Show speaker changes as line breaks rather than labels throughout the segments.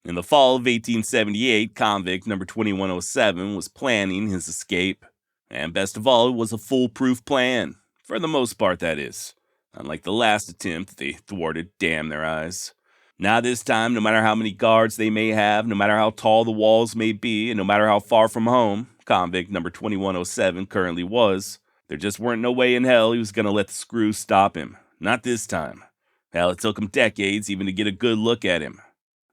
In the fall of 1878, convict number 2107 was planning his escape. And best of all, it was a foolproof plan. For the most part, that is. Unlike the last attempt, they thwarted, damn their eyes. Now this time, no matter how many guards they may have, no matter how tall the walls may be, and no matter how far from home convict number 2107 currently was, there just weren't no way in hell he was going to let the screws stop him. Not this time. Hell, it took him decades even to get a good look at him.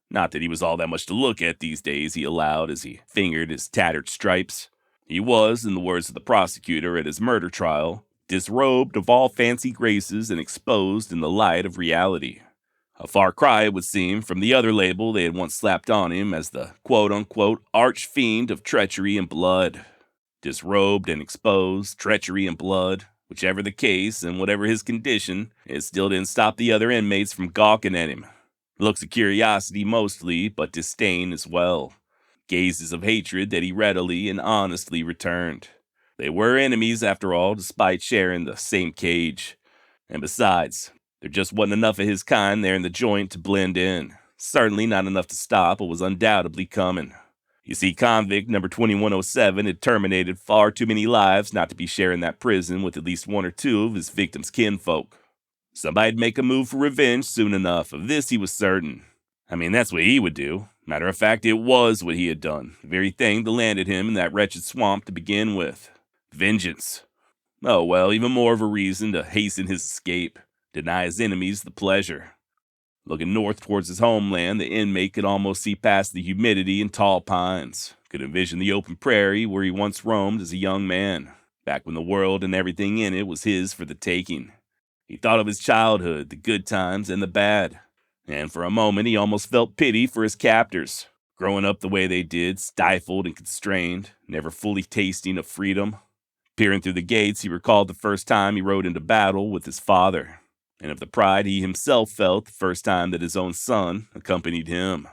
Not that he was all that much to look at these days, he allowed as he fingered his tattered stripes. He was, in the words of the prosecutor at his murder trial, disrobed of all fancy graces and exposed in the light of reality. A far cry, it would seem, from the other label they had once slapped on him as the quote-unquote arch-fiend of treachery and blood. Disrobed and exposed, treachery and blood, whichever the case and whatever his condition, it still didn't stop the other inmates from gawking at him. Looks of curiosity mostly, but disdain as well. Gazes of hatred that he readily and honestly returned. They were enemies, after all, despite sharing the same cage. And besides, there just wasn't enough of his kind there in the joint to blend in. Certainly not enough to stop what was undoubtedly coming. You see, convict number 2107 had terminated far too many lives not to be sharing that prison with at least one or two of his victims' kinfolk. Somebody'd make a move for revenge soon enough. Of this he was certain. I mean, that's what he would do. Matter of fact, it was what he had done. The very thing that landed him in that wretched swamp to begin with. Vengeance. Oh well, even more of a reason to hasten his escape. Deny his enemies the pleasure. Looking north towards his homeland, the inmate could almost see past the humidity and tall pines. Could envision the open prairie where he once roamed as a young man. Back when the world and everything in it was his for the taking. He thought of his childhood, the good times and the bad. And for a moment he almost felt pity for his captors. Growing up the way they did, stifled and constrained, never fully tasting of freedom. Peering through the gates, he recalled the first time he rode into battle with his father. And of the pride he himself felt the first time that his own son accompanied him.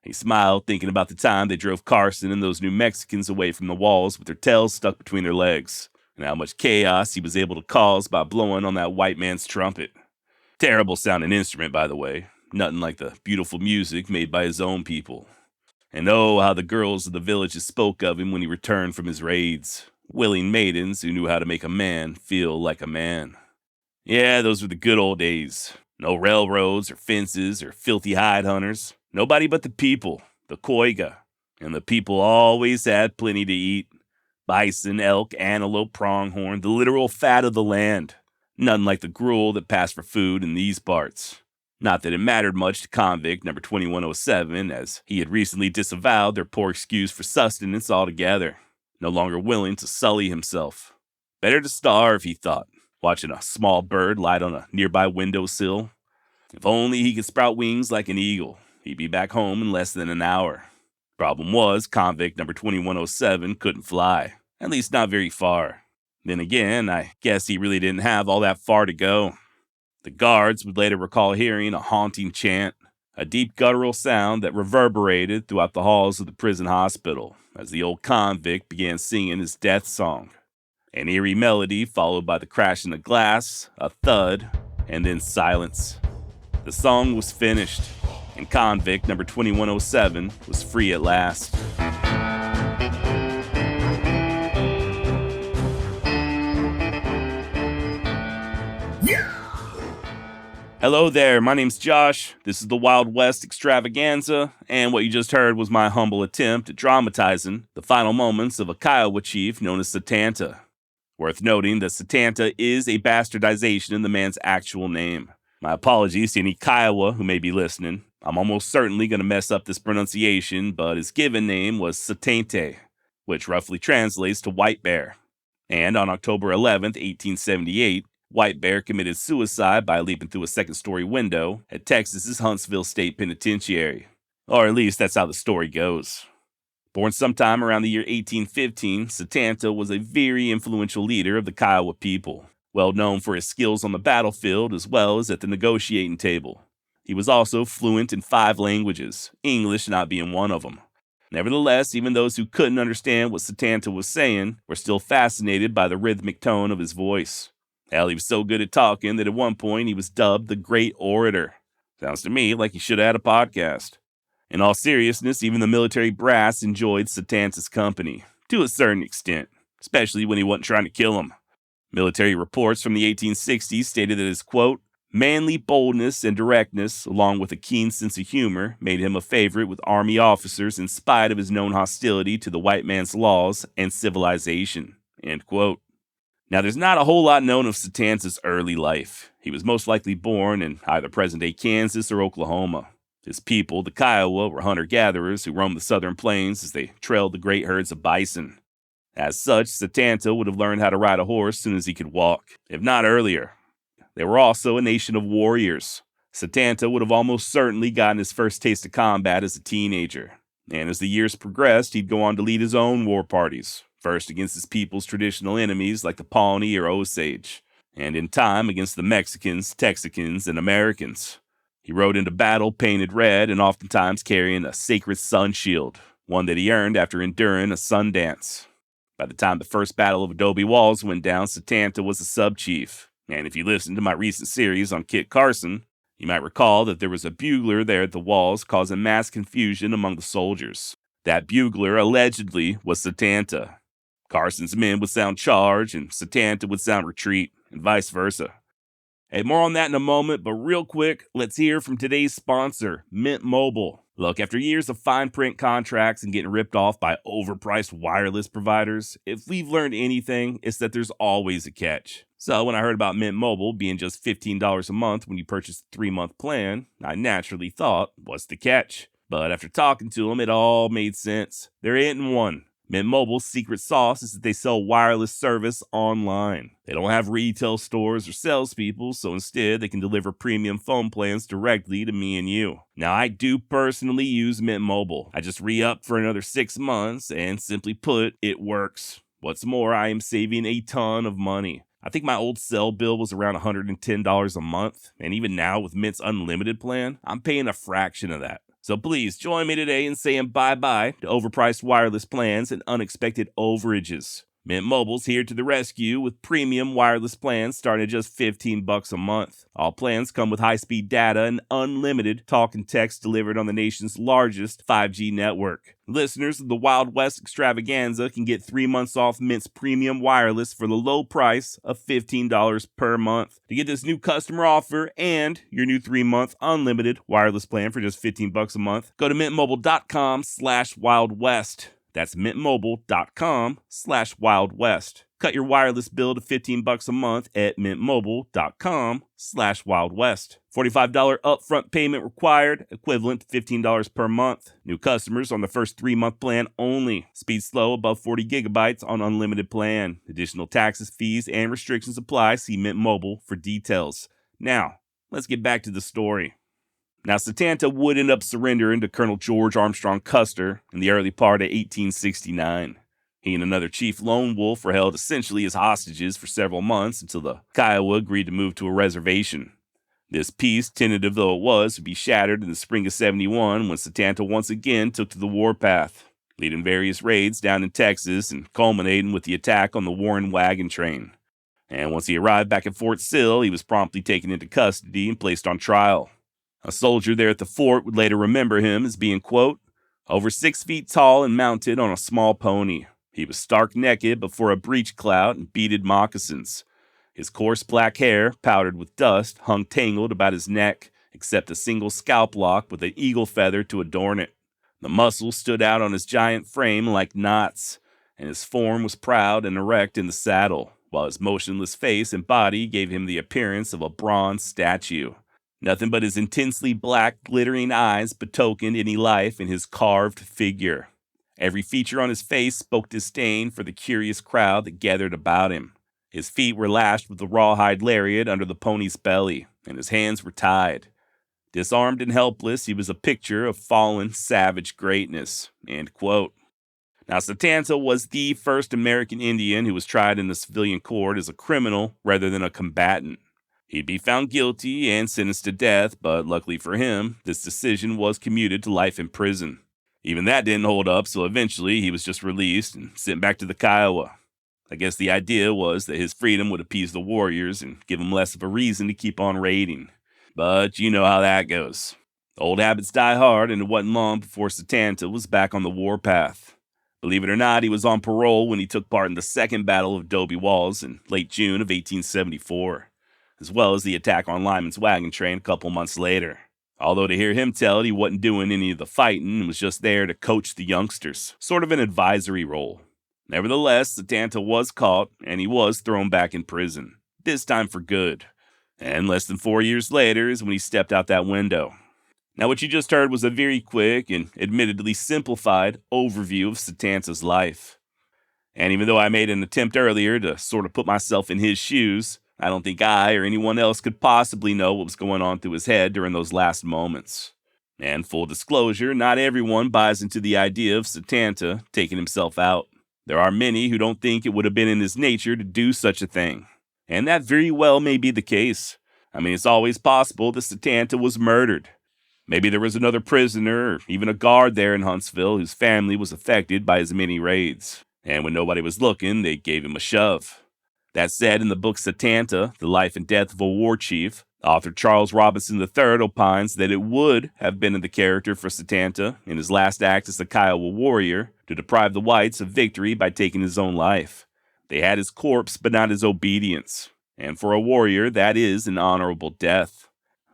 He smiled, thinking about the time they drove Carson and those New Mexicans away from the walls with their tails stuck between their legs. And how much chaos he was able to cause by blowing on that white man's trumpet. Terrible sounding instrument, by the way. Nothing like the beautiful music made by his own people. And oh, how the girls of the villages spoke of him when he returned from his raids. Willing maidens who knew how to make a man feel like a man. Yeah, those were the good old days. No railroads or fences or filthy hide hunters. Nobody but the people, the Kiowa. And the people always had plenty to eat. Bison, elk, antelope, pronghorn, the literal fat of the land. Nothing like the gruel that passed for food in these parts. Not that it mattered much to convict number 2107, as he had recently disavowed their poor excuse for sustenance altogether. No longer willing to sully himself. Better to starve, he thought, watching a small bird light on a nearby windowsill. If only he could sprout wings like an eagle, he'd be back home in less than an hour. Problem was, convict number 2107 couldn't fly. At least not very far. Then again, I guess he really didn't have all that far to go. The guards would later recall hearing a haunting chant, a deep guttural sound that reverberated throughout the halls of the prison hospital as the old convict began singing his death song. An eerie melody followed by the crashing of glass, a thud, and then silence. The song was finished, and convict number 2107 was free at last. Hello there, my name's Josh. This is the Wild West Extravaganza, and what you just heard was my humble attempt at dramatizing the final moments of a Kiowa chief known as Satanta. Worth noting that Satanta is a bastardization in the man's actual name. My apologies to any Kiowa who may be listening. I'm almost certainly going to mess up this pronunciation, but his given name was Satanta, which roughly translates to white bear. And on October 11th, 1878, White Bear committed suicide by leaping through a second-story window at Texas's Huntsville State Penitentiary. Or at least that's how the story goes. Born sometime around the year 1815, Satanta was a very influential leader of the Kiowa people, well known for his skills on the battlefield as well as at the negotiating table. He was also fluent in 5 languages, English not being one of them. Nevertheless, even those who couldn't understand what Satanta was saying were still fascinated by the rhythmic tone of his voice. Hell, he was so good at talking that at one point he was dubbed the Great Orator. Sounds to me like he should have had a podcast. In all seriousness, even the military brass enjoyed Satanta's company, to a certain extent, especially when he wasn't trying to kill him. Military reports from the 1860s stated that his, quote, manly boldness and directness, along with a keen sense of humor, made him a favorite with army officers in spite of his known hostility to the white man's laws and civilization, end quote. Now, there's not a whole lot known of Satanta's early life. He was most likely born in either present-day Kansas or Oklahoma. His people, the Kiowa, were hunter-gatherers who roamed the southern plains as they trailed the great herds of bison. As such, Satanta would have learned how to ride a horse as soon as he could walk, if not earlier. They were also a nation of warriors. Satanta would have almost certainly gotten his first taste of combat as a teenager. And as the years progressed, he'd go on to lead his own war parties, first against his people's traditional enemies like the Pawnee or Osage, and in time against the Mexicans, Texicans, and Americans. He rode into battle painted red and oftentimes carrying a sacred sun shield, one that he earned after enduring a sun dance. By the time the first battle of Adobe Walls went down, Satanta was a sub-chief. And if you listened to my recent series on Kit Carson, you might recall that there was a bugler there at the walls causing mass confusion among the soldiers. That bugler allegedly was Satanta. Carson's men would sound charge, and Satanta would sound retreat, and vice versa. Hey, more on that in a moment, but real quick, let's hear from today's sponsor, Mint Mobile. Look, after years of fine print contracts and getting ripped off by overpriced wireless providers, if we've learned anything, it's that there's always a catch. So when I heard about Mint Mobile being just $15 a month when you purchase a 3-month plan, I naturally thought, what's the catch? But after talking to them, it all made sense. There ain't one. Mint Mobile's secret sauce is that they sell wireless service online. They don't have retail stores or salespeople, so instead they can deliver premium phone plans directly to me and you. Now, I do personally use Mint Mobile. I just re-upped for another 6 months, and simply put, it works. What's more, I am saving a ton of money. I think my old cell bill was around $110 a month, and even now with Mint's unlimited plan, I'm paying a fraction of that. So please join me today in saying bye-bye to overpriced wireless plans and unexpected overages. Mint Mobile's here to the rescue with premium wireless plans starting at just $15 a month. All plans come with high-speed data and unlimited talk and text delivered on the nation's largest 5G network. Listeners of the Wild West Extravaganza can get 3 months off Mint's premium wireless for the low price of $15 per month. To get this new customer offer and your new 3-month unlimited wireless plan for just $15 a month, go to mintmobile.com/wildwest. That's mintmobile.com/Wild West. Cut your wireless bill to $15 a month at mintmobile.com/Wild West. $45 upfront payment required, equivalent to $15 per month. New customers on the first 3-month plan only. Speed slow above 40 gigabytes on unlimited plan. Additional taxes, fees, and restrictions apply. See Mint Mobile for details. Now, let's get back to the story. Now, Satanta would end up surrendering to Colonel George Armstrong Custer in the early part of 1869. He and another chief lone wolf were held essentially as hostages for several months until the Kiowa agreed to move to a reservation. This peace, tentative though it was, would be shattered in the spring of 71 when Satanta once again took to the warpath, leading various raids down in Texas and culminating with the attack on the Warren wagon train. And once he arrived back at Fort Sill, he was promptly taken into custody and placed on trial. A soldier there at the fort would later remember him as being, quote, over 6 feet tall and mounted on a small pony. He was stark naked before a breech clout and beaded moccasins. His coarse black hair, powdered with dust, hung tangled about his neck, except a single scalp lock with an eagle feather to adorn it. The muscles stood out on his giant frame like knots, and his form was proud and erect in the saddle, while his motionless face and body gave him the appearance of a bronze statue. Nothing but his intensely black, glittering eyes betokened any life in his carved figure. Every feature on his face spoke disdain for the curious crowd that gathered about him. His feet were lashed with the rawhide lariat under the pony's belly, and his hands were tied. Disarmed and helpless, he was a picture of fallen, savage greatness. End quote. Now, Satanta was the first American Indian who was tried in the civilian court as a criminal rather than a combatant. He'd be found guilty and sentenced to death, but luckily for him, this decision was commuted to life in prison. Even that didn't hold up, so eventually he was just released and sent back to the Kiowa. I guess the idea was that his freedom would appease the warriors and give him less of a reason to keep on raiding. But you know how that goes. Old habits die hard, and it wasn't long before Satanta was back on the warpath. Believe it or not, he was on parole when he took part in the Second Battle of Adobe Walls in late June of 1874, as well as the attack on Lyman's wagon train a couple months later. Although to hear him tell it, he wasn't doing any of the fighting and was just there to coach the youngsters, sort of an advisory role. Nevertheless, Satanta was caught, and he was thrown back in prison, this time for good. And less than 4 years later is when he stepped out that window. Now, what you just heard was a very quick and admittedly simplified overview of Satanta's life. And even though I made an attempt earlier to sort of put myself in his shoes, I don't think I or anyone else could possibly know what was going on through his head during those last moments. And full disclosure, not everyone buys into the idea of Satanta taking himself out. There are many who don't think it would have been in his nature to do such a thing. And that very well may be the case. I mean, it's always possible that Satanta was murdered. Maybe there was another prisoner or even a guard there in Huntsville whose family was affected by his many raids. And when nobody was looking, they gave him a shove. That said, in the book Satanta, The Life and Death of a War Chief, author Charles Robinson III opines that it would have been in the character for Satanta, in his last act as a Kiowa warrior, to deprive the whites of victory by taking his own life. They had his corpse, but not his obedience. And for a warrior, that is an honorable death.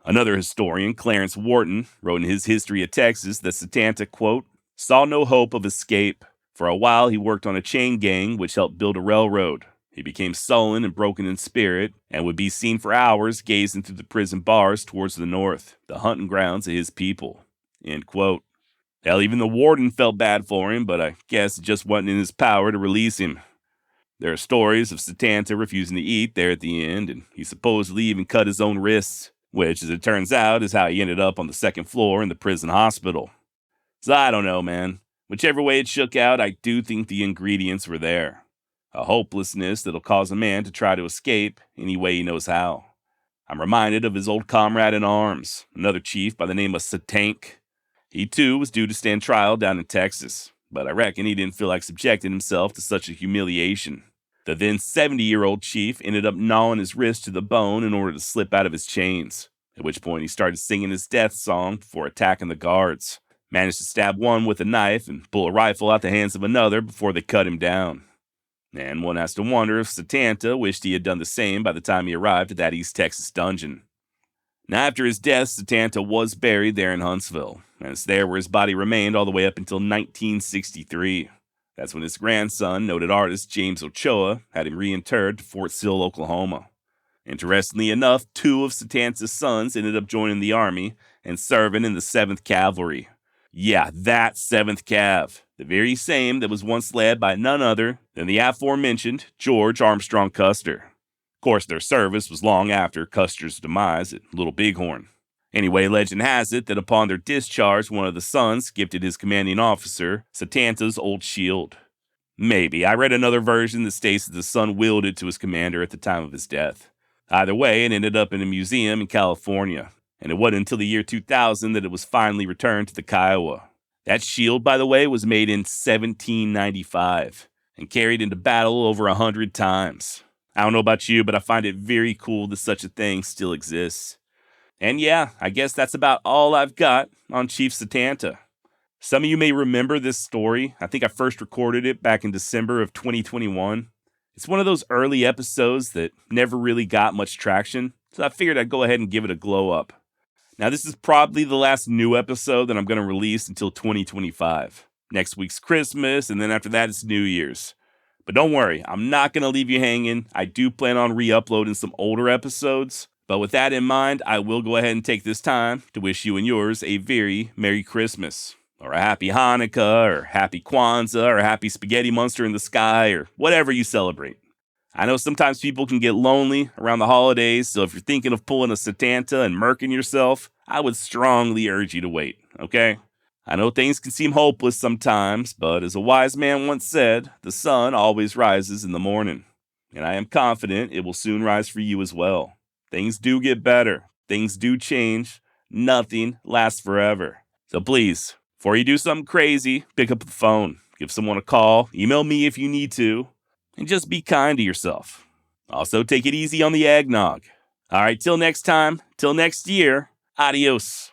Another historian, Clarence Wharton, wrote in his History of Texas that Satanta, quote, saw no hope of escape. For a while, he worked on a chain gang which helped build a railroad. He became sullen and broken in spirit, and would be seen for hours gazing through the prison bars towards the north, the hunting grounds of his people. End quote. Hell, even the warden felt bad for him, but I guess it just wasn't in his power to release him. There are stories of Satanta refusing to eat there at the end, and he supposedly even cut his own wrists, which, as it turns out, is how he ended up on the second floor in the prison hospital. So I don't know, man. Whichever way it shook out, I do think the ingredients were there. A hopelessness that'll cause a man to try to escape any way he knows how. I'm reminded of his old comrade in arms, another chief by the name of Satanta. He too was due to stand trial down in Texas, but I reckon he didn't feel like subjecting himself to such a humiliation. The then 70-year-old chief ended up gnawing his wrist to the bone in order to slip out of his chains, at which point he started singing his death song before attacking the guards. Managed to stab one with a knife and pull a rifle out the hands of another before they cut him down. And one has to wonder if Satanta wished he had done the same by the time he arrived at that East Texas dungeon. Now, after his death, Satanta was buried there in Huntsville, and it's there where his body remained all the way up until 1963. That's when his grandson, noted artist James Ochoa, had him reinterred to Fort Sill, Oklahoma. Interestingly enough, 2 of Satanta's sons ended up joining the Army and serving in the 7th Cavalry. Yeah, that 7th Cav, the very same that was once led by none other than the aforementioned George Armstrong Custer. Of course, their service was long after Custer's demise at Little Bighorn. Anyway, legend has it that upon their discharge, one of the sons gifted his commanding officer Satanta's old shield. Maybe. I read another version that states that the son willed it to his commander at the time of his death. Either way, it ended up in a museum in California, and it wasn't until the year 2000 that it was finally returned to the Kiowa. That shield, by the way, was made in 1795 and carried into battle over 100 times. I don't know about you, but I find it very cool that such a thing still exists. And yeah, I guess that's about all I've got on Chief Satanta. Some of you may remember this story. I think I first recorded it back in December of 2021. It's one of those early episodes that never really got much traction, so I figured I'd go ahead and give it a glow up. Now, this is probably the last new episode that I'm going to release until 2025. Next week's Christmas, and then after that, it's New Year's. But don't worry, I'm not going to leave you hanging. I do plan on re-uploading some older episodes. But with that in mind, I will go ahead and take this time to wish you and yours a very Merry Christmas, or a Happy Hanukkah, or Happy Kwanzaa, or Happy Spaghetti Monster in the Sky, or whatever you celebrate. I know sometimes people can get lonely around the holidays, so if you're thinking of pulling a Satanta and murking yourself, I would strongly urge you to wait, okay? I know things can seem hopeless sometimes, but as a wise man once said, the sun always rises in the morning. And I am confident it will soon rise for you as well. Things do get better. Things do change. Nothing lasts forever. So please, before you do something crazy, pick up the phone, give someone a call, email me if you need to, and just be kind to yourself. Also, take it easy on the eggnog. All right, till next time, till next year, adios.